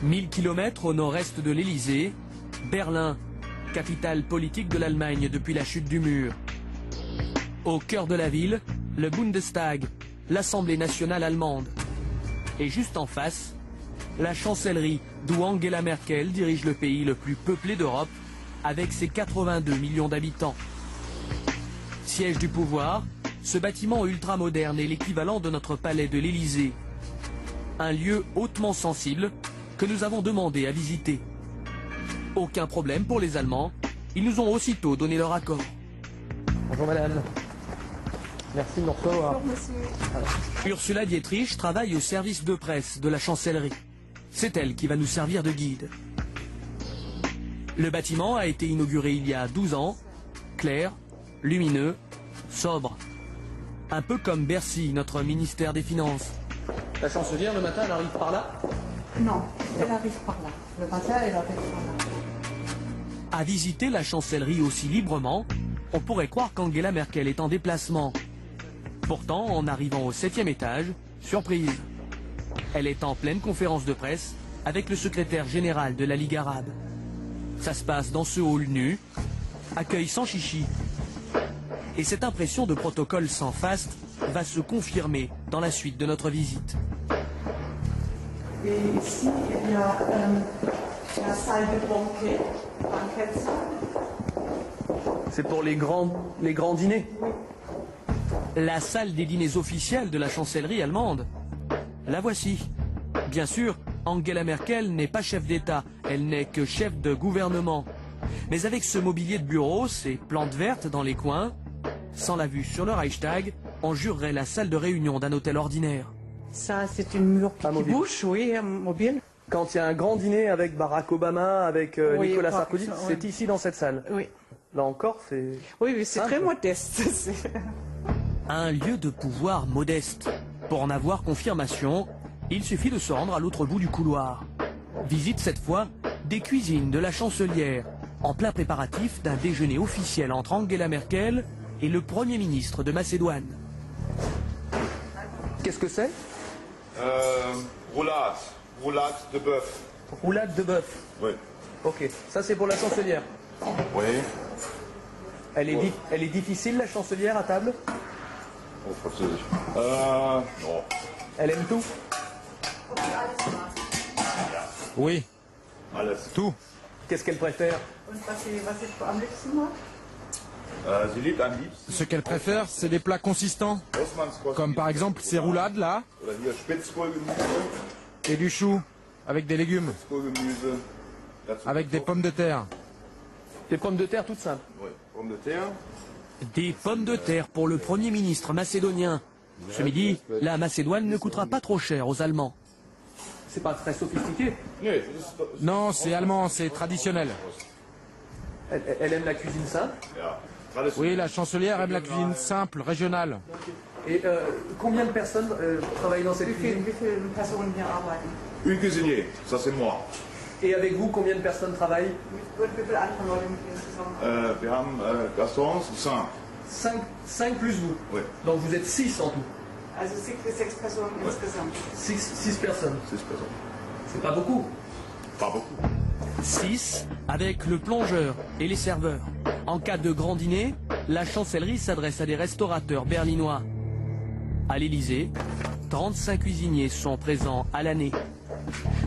1000 km au nord-est de l'Élysée, Berlin, capitale politique de l'Allemagne depuis la chute du mur. Au cœur de la ville, le Bundestag, l'Assemblée nationale allemande. Et juste en face, la chancellerie d'où Angela Merkel dirige le pays le plus peuplé d'Europe avec ses 82 millions d'habitants. Siège du pouvoir, ce bâtiment ultramoderne est l'équivalent de notre palais de l'Élysée. Un lieu hautement sensible que nous avons demandé à visiter. Aucun problème pour les Allemands, ils nous ont aussitôt donné leur accord. Bonjour madame. Merci de nous recevoir. Bonjour monsieur. Ursula Dietrich travaille au service de presse de la chancellerie. C'est elle qui va nous servir de guide. Le bâtiment a été inauguré il y a 12 ans, clair, lumineux, sobre. Un peu comme Bercy, notre ministère des Finances. La chancelière, le matin, elle arrive par là? Non, elle arrive par là. Le matin, elle arrive par là. À visiter la chancellerie aussi librement, on pourrait croire qu'Angela Merkel est en déplacement. Pourtant, en arrivant au 7e étage, surprise. Elle est en pleine conférence de presse avec le secrétaire général de la Ligue arabe. Ça se passe dans ce hall nu, accueil sans chichi. Et cette impression de protocole sans faste va se confirmer dans la suite de notre visite. Et ici, il y a la salle de banquet. C'est pour les grands dîners? Oui. La salle des dîners officiels de la chancellerie allemande. La voici. Bien sûr, Angela Merkel n'est pas chef d'État, elle n'est que chef de gouvernement. Mais avec ce mobilier de bureau, ces plantes vertes dans les coins, sans la vue sur le Reichstag, on jurerait la salle de réunion d'un hôtel ordinaire. Ça, c'est une mur qui bouge, oui, mobile. Quand il y a un grand dîner avec Barack Obama, avec Oui, Nicolas Sarkozy, oui. c'est ici dans cette salle. Oui. Là encore, c'est... Oui, oui, c'est très modeste. Un lieu de pouvoir modeste. Pour en avoir confirmation, il suffit de se rendre à l'autre bout du couloir. Visite cette fois des cuisines de la chancelière, en plein préparatif d'un déjeuner officiel entre Angela Merkel et le Premier ministre de Macédoine. Qu'est-ce que c'est? Roulade. Roulade de bœuf. Roulade de bœuf. Oui. Ok, ça c'est pour la chancelière. Oui. Elle est difficile la chancelière à table? Oh, Französisch. Non. Elle aime tout? Oui, Alles. tout. Qu'est-ce qu'elle préfère? Sie liebt am liebsten Ce qu'elle préfère, c'est des plats consistants, comme par exemple ces roulades là, oder hier Spitzkohlgemüse. et du chou, avec des légumes, Kohlgemüse. Dazu avec des pommes de terre. Des pommes de terre toutes simples. Oui. Pommes de terre. Des pommes de terre pour le Premier ministre macédonien. Ce midi, la Macédoine ne coûtera pas trop cher aux Allemands. C'est pas très sophistiqué. Nee, Non, c'est allemand, c'est traditionnel. Elle aime la cuisine simple. ja. Traditionell. Oui, la chancelière aime la cuisine simple, régionale. Et combien de personnes travaillent dans cette cuisine? Wie viele Personen hier arbeiten? Une cuisinier, ça c'est moi. Et avec vous, combien de personnes travaillent? Wie viele andere Leute mit Ihnen zusammen? Wir haben Gastons, 5. 5 plus vous. Oui. Donc vous êtes 6 en tout. Also 6 Personen insgesamt. 6 personnes. 6 personnes. C'est pas beaucoup. Pas beaucoup. 6 avec le plongeur et les serveurs. En cas de grand dîner, la chancellerie s'adresse à des restaurateurs berlinois. À l'Élysée, 35 cuisiniers sont présents à l'année.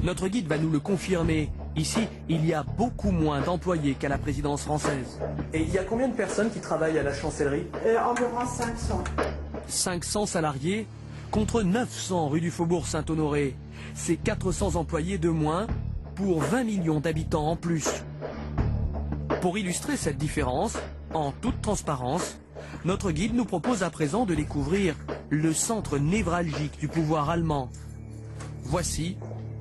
Notre guide va nous le confirmer. Ici, il y a beaucoup moins d'employés qu'à la présidence française. Et il y a combien de personnes qui travaillent à la chancellerie? Environ 500. 500 salariés contre 900 rue du Faubourg Saint-Honoré. C'est 400 employés de moins pour 20 millions d'habitants en plus. Pour illustrer cette différence, en toute transparence, notre guide nous propose à présent de découvrir le centre névralgique du pouvoir allemand. Voici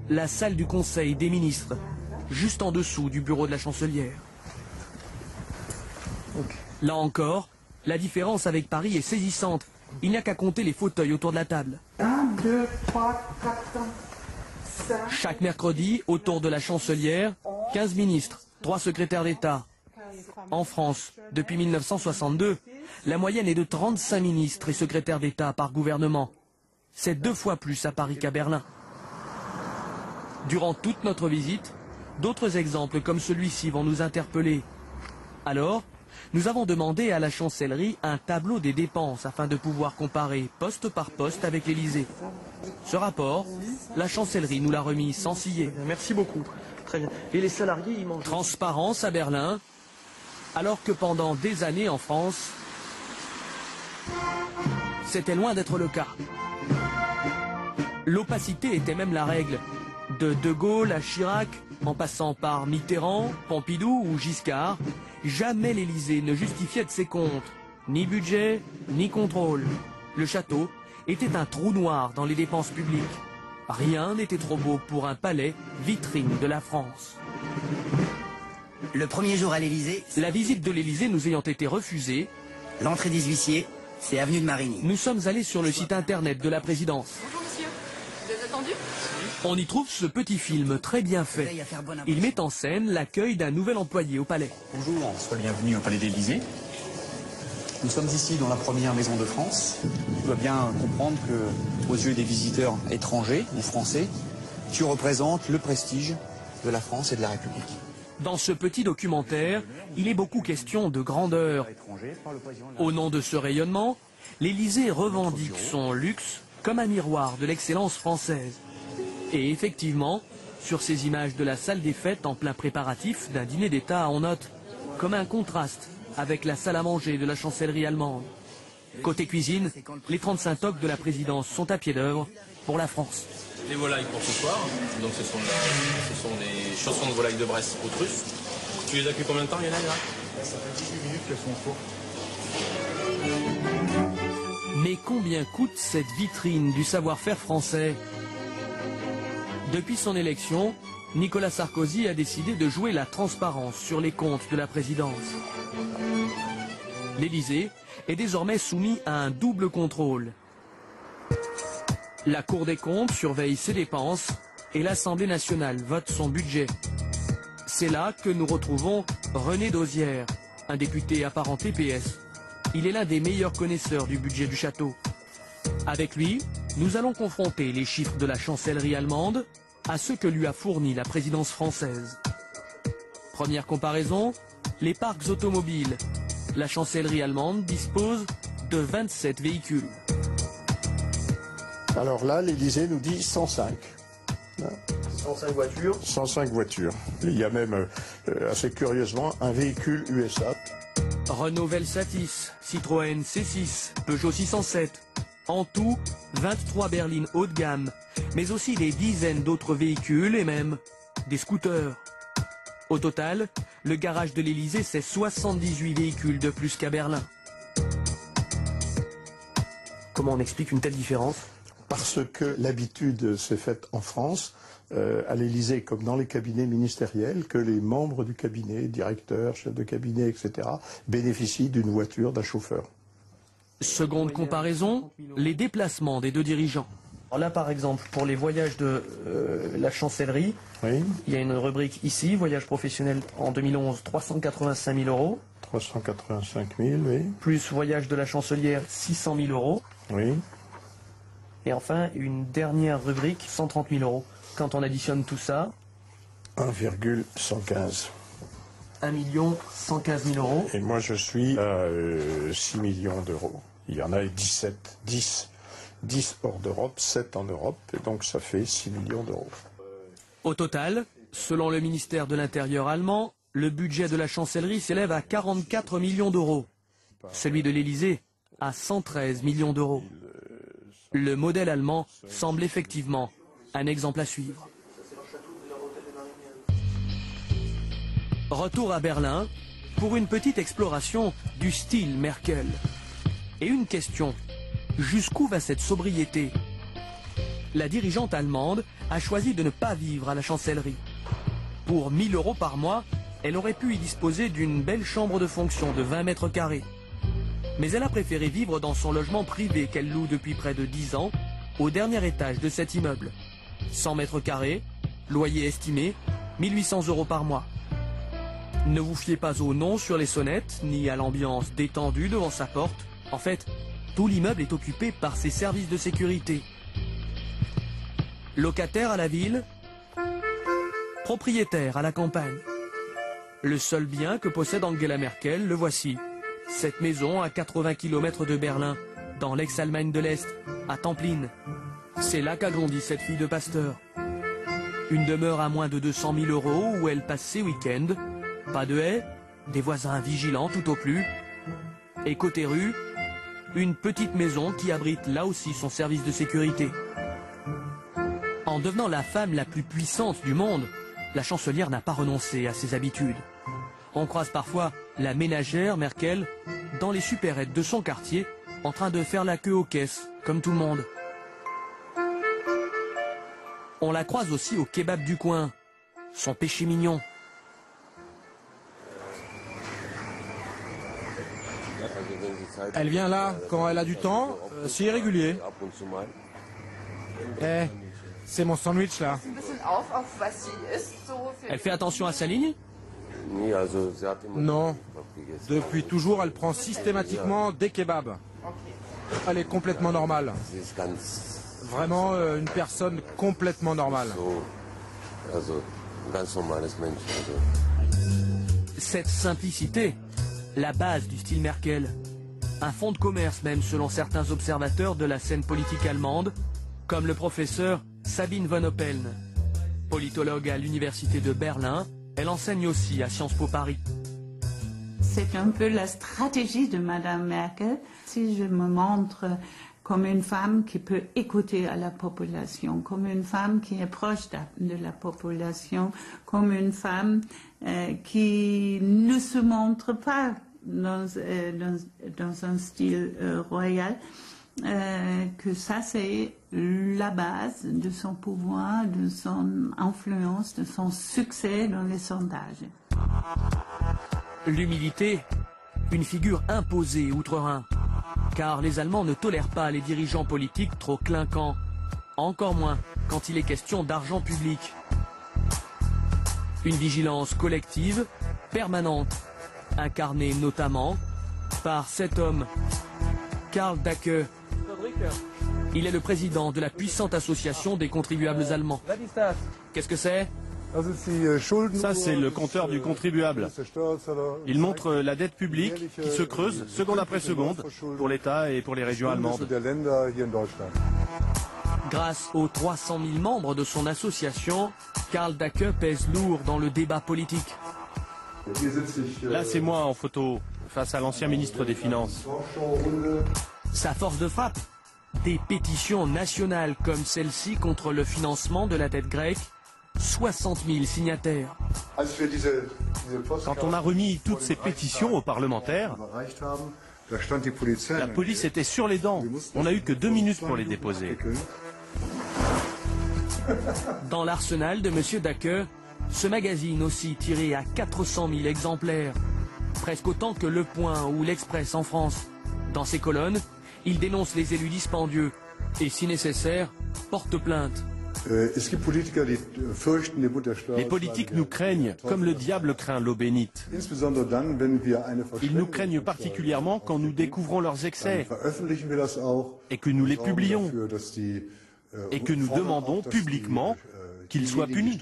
la salle du Conseil des ministres, juste en dessous du bureau de la chancelière. Là encore, la différence avec Paris est saisissante. Il n'y a qu'à compter les fauteuils autour de la table. 1, 2, 3, 4, 5. Chaque mercredi, autour de la chancelière, 15 ministres, 3 secrétaires d'État. En France, depuis 1962, la moyenne est de 35 ministres et secrétaires d'État par gouvernement. C'est 2 fois plus à Paris qu'à Berlin. Durant toute notre visite, d'autres exemples comme celui-ci vont nous interpeller. Alors, nous avons demandé à la chancellerie un tableau des dépenses afin de pouvoir comparer poste par poste avec l'Élysée. Ce rapport, la chancellerie nous l'a remis sans ciller. Merci beaucoup. Très bien. Et les salariés, ils mangent... Transparence à Berlin, alors que pendant des années en France, c'était loin d'être le cas. L'opacité était même la règle. De Gaulle à Chirac, en passant par Mitterrand, Pompidou ou Giscard, jamais l'Élysée ne justifiait de ses comptes. Ni budget, ni contrôle. Le château était un trou noir dans les dépenses publiques. Rien n'était trop beau pour un palais vitrine de la France. Le premier jour à l'Élysée, La visite de l'Élysée nous ayant été refusée, l'entrée des huissiers, c'est avenue de Marigny. nous sommes allés sur le site internet de la présidence. Bonjour monsieur, vous êtes attendu? On y trouve ce petit film très bien fait. Veille à faire bonne Il impression. met en scène l'accueil d'un nouvel employé au palais. Bonjour, sois le bienvenu au Palais de l'Élysée. Nous sommes ici dans la première maison de France. Tu dois bien comprendre que, aux yeux des visiteurs étrangers ou français, tu représentes le prestige de la France et de la République. Dans ce petit documentaire, il est beaucoup question de grandeur. Au nom de ce rayonnement, l'Élysée revendique son luxe comme un miroir de l'excellence française. Et effectivement, sur ces images de la salle des fêtes en plein préparatif d'un dîner d'État, on note comme un contraste avec la salle à manger de la chancellerie allemande. Côté cuisine, les 35 toques de la présidence sont à pied d'œuvre pour la France. Les volailles pour ce soir, donc ce sont des chaussons de volaille de Bresse aux truffes. Tu les as cuits combien de temps, Yana? Ça fait 18 minutes qu'elles sont au four. Mais combien coûte cette vitrine du savoir-faire français? Depuis son élection, Nicolas Sarkozy a décidé de jouer la transparence sur les comptes de la présidence. L'Élysée est désormais soumis à un double contrôle. La Cour des comptes surveille ses dépenses et l'Assemblée nationale vote son budget. C'est là que nous retrouvons René Dosière, un député apparenté PS. Il est l'un des meilleurs connaisseurs du budget du château. Avec lui, nous allons confronter les chiffres de la chancellerie allemande à ceux que lui a fournis la présidence française. Première comparaison, les parcs automobiles. La chancellerie allemande dispose de 27 véhicules. Alors là, l'Élysée nous dit 105. 105 voitures. 105 voitures. Il y a même, assez curieusement, un véhicule USA. Renault Velsatis, Citroën C6, Peugeot 607. En tout, 23 berlines haut de gamme, mais aussi des dizaines d'autres véhicules et même des scooters. Au total, le garage de l'Élysée, c'est 78 véhicules de plus qu'à Berlin. Comment on explique une telle différence? Parce que l'habitude s'est faite en France, à l'Élysée comme dans les cabinets ministériels, que les membres du cabinet, directeurs, chefs de cabinet, etc., bénéficient d'une voiture, d'un chauffeur. Seconde comparaison, les déplacements des deux dirigeants. Alors là, par exemple, pour les voyages de la chancellerie, Oui, il y a une rubrique ici, voyage professionnel en 2011, 385 000 euros, 385 000, oui, plus voyage de la chancelière, 600 000 euros, oui. et enfin une dernière rubrique, 130 000 euros. Quand on additionne tout ça, 1,115. 1 115 000 euros. Et moi, je suis à 6 millions d'euros. Il y en a 17, 10 hors d'Europe, 7 en Europe, et donc ça fait 6 millions d'euros. Au total, selon le ministère de l'Intérieur allemand, le budget de la chancellerie s'élève à 44 millions d'euros. Celui de l'Élysée à 113 millions d'euros. Le modèle allemand semble effectivement un exemple à suivre. Retour à Berlin pour une petite exploration du style Merkel. Et une question, jusqu'où va cette sobriété? La dirigeante allemande a choisi de ne pas vivre à la chancellerie. Pour 1 000 euros par mois, elle aurait pu y disposer d'une belle chambre de fonction de 20 mètres carrés. Mais elle a préféré vivre dans son logement privé qu'elle loue depuis près de 10 ans, au dernier étage de cet immeuble. 100 mètres carrés, loyer estimé, 1 800 euros par mois. Ne vous fiez pas au nom sur les sonnettes, ni à l'ambiance détendue devant sa porte. En fait, tout l'immeuble est occupé par ses services de sécurité. Locataire à la ville, Propriétaire à la campagne. Le seul bien que possède Angela Merkel, le voici. Cette maison à 80 km de Berlin, dans l'ex-Allemagne de l'Est, à Templin. C'est là qu'a grandi cette fille de pasteur. Une demeure à moins de 200 000 € où elle passe ses week-ends. Pas de haies, des voisins vigilants tout au plus. Et côté rue, une petite maison qui abrite là aussi son service de sécurité. En devenant la femme la plus puissante du monde, la chancelière n'a pas renoncé à ses habitudes. On croise parfois la ménagère Merkel dans les supérettes de son quartier en train de faire la queue aux caisses, comme tout le monde. On la croise aussi au kebab du coin, son péché mignon. Elle vient là quand elle a du temps, c'est irrégulier. Eh, c'est mon sandwich là. Elle fait attention à sa ligne? Non. Depuis toujours, elle prend systématiquement des kebabs. Elle est complètement normale. Vraiment une personne complètement normale. Cette simplicité, la base du style Merkel. Un fonds de commerce même selon certains observateurs de la scène politique allemande, comme le professeur Sabine von Oppeln. Politologue à l'université de Berlin, elle enseigne aussi à Sciences Po Paris. C'est un peu la stratégie de Madame Merkel. Si je me montre comme une femme qui peut écouter à la population, comme une femme qui est proche de la population, comme une femme qui ne se montre pas dans un style royal, que ça c'est la base de son pouvoir, de son influence, de son succès dans les sondages. L'humilité, une figure imposée outre-Rhin. Car les Allemands ne tolèrent pas les dirigeants politiques trop clinquants. Encore moins quand il est question d'argent public. Une vigilance collective, permanente, incarnée notamment par cet homme, Karl Dacke. Il est le président de la puissante association des contribuables allemands. Qu'est-ce que c'est ? Ça, c'est le compteur du contribuable. Il montre la dette publique qui se creuse seconde après seconde pour l'État et pour les régions allemandes. Grâce aux 300 000 membres de son association, Karl Dacke pèse lourd dans le débat politique. Là, c'est moi en photo, face à l'ancien ministre des Finances. Sa force de frappe, des pétitions nationales comme celle-ci contre le financement de la dette grecque, 60 000 signataires. Quand on a remis toutes ces pétitions aux parlementaires, la police était sur les dents. On n'a eu que 2 minutes pour les déposer. Dans l'arsenal de M. Dacke, ce magazine aussi tiré à 400 000 exemplaires, presque autant que Le Point ou L'Express en France. Dans ses colonnes, il dénonce les élus dispendieux et, si nécessaire, porte plainte. Les politiques nous craignent comme le diable craint l'eau bénite. Ils nous craignent particulièrement quand nous découvrons leurs excès et que nous les publions et que nous demandons publiquement qu'ils soient punis.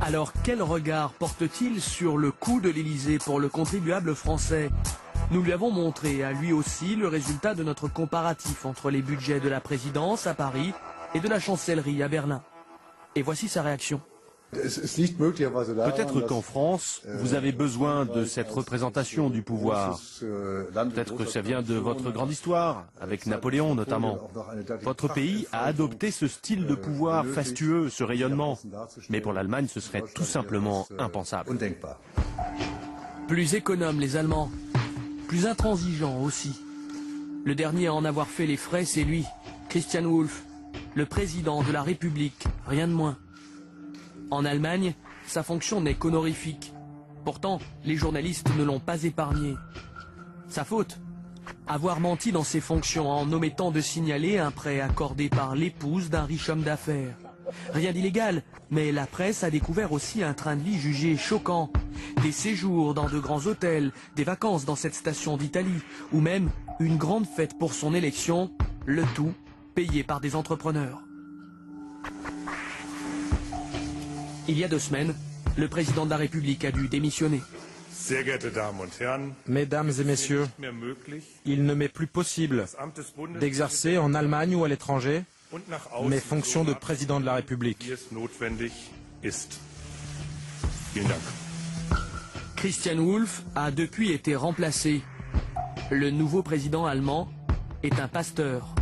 Alors quel regard porte-t-il sur le coût de l'Élysée pour le contribuable français ? Nous lui avons montré à lui aussi le résultat de notre comparatif entre les budgets de la présidence à Paris et de la chancellerie à Berlin. Et voici sa réaction. Peut-être qu'en France, vous avez besoin de cette représentation du pouvoir. Peut-être que ça vient de votre grande histoire, avec Napoléon notamment. Votre pays a adopté ce style de pouvoir fastueux, ce rayonnement. Mais pour l'Allemagne, ce serait tout simplement impensable. Plus économes les Allemands, plus intransigeants aussi. Le dernier à en avoir fait les frais, c'est lui, Christian Wulff, le président de la République, rien de moins. En Allemagne, sa fonction n'est qu'honorifique. Pourtant, les journalistes ne l'ont pas épargné. Sa faute ? Avoir menti dans ses fonctions en omettant de signaler un prêt accordé par l'épouse d'un riche homme d'affaires. Rien d'illégal, mais la presse a découvert aussi un train de vie jugé choquant. Des séjours dans de grands hôtels, des vacances dans cette station d'Italie, ou même une grande fête pour son élection, le tout payé par des entrepreneurs. Il y a 2 semaines, le président de la République a dû démissionner. Mesdames et messieurs, il ne m'est plus possible d'exercer en Allemagne ou à l'étranger mes fonctions de président de la République. Christian Wulff a depuis été remplacé. Le nouveau président allemand est un pasteur.